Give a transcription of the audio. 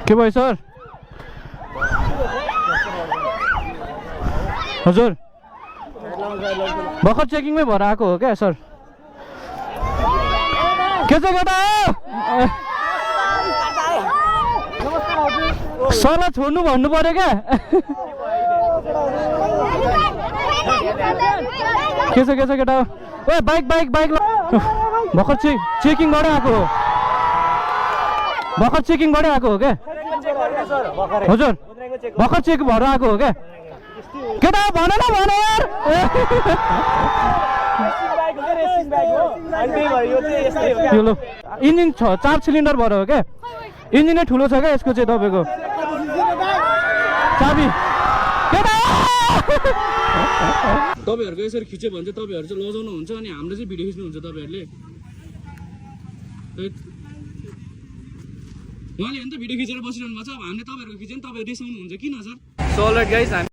के भयो सर? हजुर भर्खर चेकिङमै भएर आएको हो क्या सर? के छ केटा? सरलाई छोड्नु भन्नु पर्यो क्या? के छ केटा? ओ बाइक भर्खर चेकिङबाटै आएको हो। भर्खर चेकिङबाटै आएको हो क्या? हजुर भर्खर चेक भएर आएको हो क्या? केटा भन न यार। इन्जिन 4 सिलिन्डर भएर हो क्या? इन्जिनै ठुलो छ क्या यसको चाहिँ तपाईँको चाबी। तपाईँहरूको यसरी खिच्यो भने चाहिँ तपाईँहरू चाहिँ लजाउनुहुन्छ अनि हाम्रो चाहिँ भिडियो खिच्नुहुन्छ तपाईँहरूले। उहाँले अन्त भिडियो खिचेर बसिरहनु भएको छ। अब हामीले तपाईँहरूको खिच्यो भने तपाईँहरू रिसाउनुहुन्छ किन सर? So all right guys